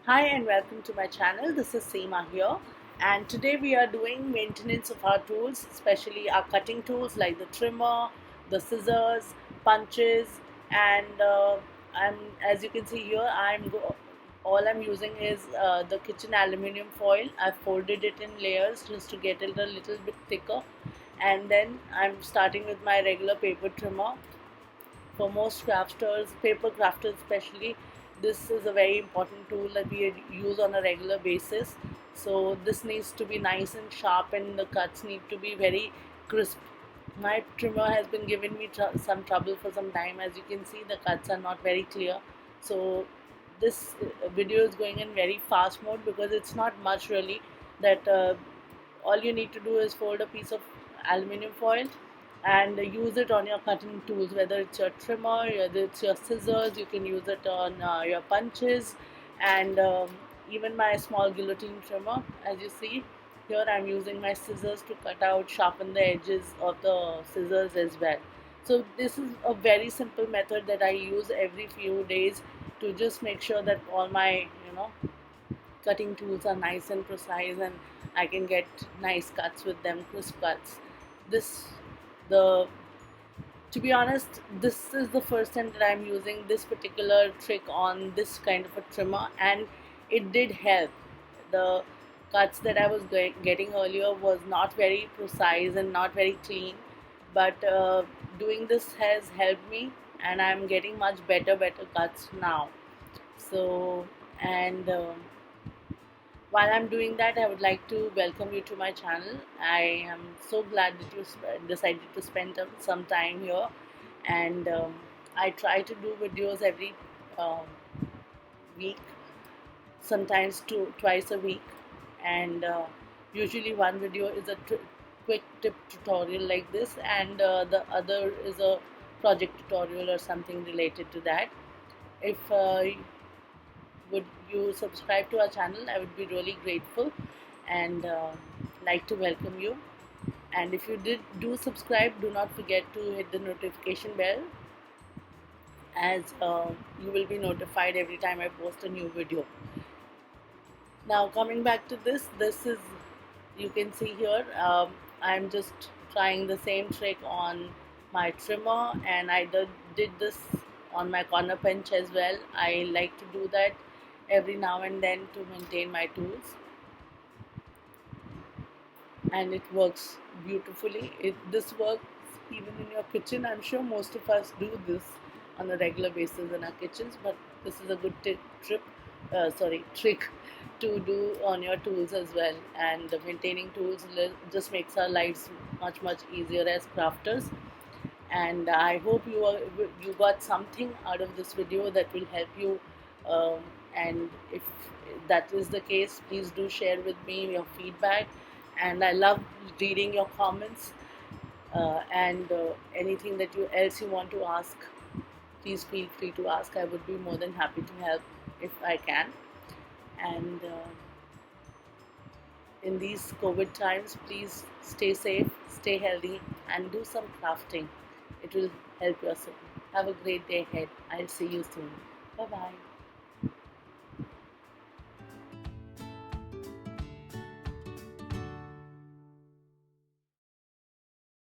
Hi and welcome to my channel. This is Seema here, and today we are doing maintenance of our tools, especially our cutting tools like the trimmer, the scissors, punches, and as you can see here, all I'm using is the kitchen aluminium foil. I've folded it in layers just to get it a little bit thicker, and then I'm starting with my regular paper trimmer. For most crafters, paper crafters especially, this is a very important tool that we use on a regular basis. So this needs to be nice and sharp, and the cuts need to be very crisp. My trimmer has been giving me some trouble for some time. As you can see, the cuts are not very clear. So this video is going in very fast mode because it's not much really. That all you need to do is fold a piece of aluminium foil and use it on your cutting tools, whether it's your trimmer, whether it's your scissors. You can use it on your punches, and even my small guillotine trimmer. As you see here, I'm using my scissors to cut out, sharpen the edges of the scissors as well. So this is a very simple method that I use every few days to just make sure that all my cutting tools are nice and precise, and I can get nice cuts with them, crisp cuts. This the To be honest, this is the first time that I'm using this particular trick on this kind of a trimmer, and it did help. The cuts that I was getting earlier was not very precise and not very clean, but doing this has helped me, and I'm getting much better cuts now. So, and while I'm doing that, I would like to welcome you to my channel. I am so glad that you decided to spend some time here, and I try to do videos every um, week, sometimes twice a week, and usually one video is a quick tip tutorial like this, and the other is a project tutorial or something related to that. If would you subscribe to our channel, I would be really grateful, and like to welcome you. And if you did do subscribe, do not forget to hit the notification bell, as you will be notified every time I post a new video. Now coming back to this is, you can see here, I'm just trying the same trick on my trimmer, and I did this on my corner bench as well. I like to do that every now and then to maintain my tools, and it works beautifully. This works even in your kitchen. I'm sure most of us do this on a regular basis in our kitchens, but this is a good trick to do on your tools as well. And maintaining tools just makes our lives much easier as crafters. And I hope you got something out of this video that will help you. Um, and if that is the case, please do share with me your feedback. And I love reading your comments, and anything that you else you want to ask. Please feel free to ask. I would be more than happy to help if I can. And in these COVID times, please stay safe, stay healthy, and do some crafting. It will help yourself. Have a great day ahead. I'll see you soon. Bye bye.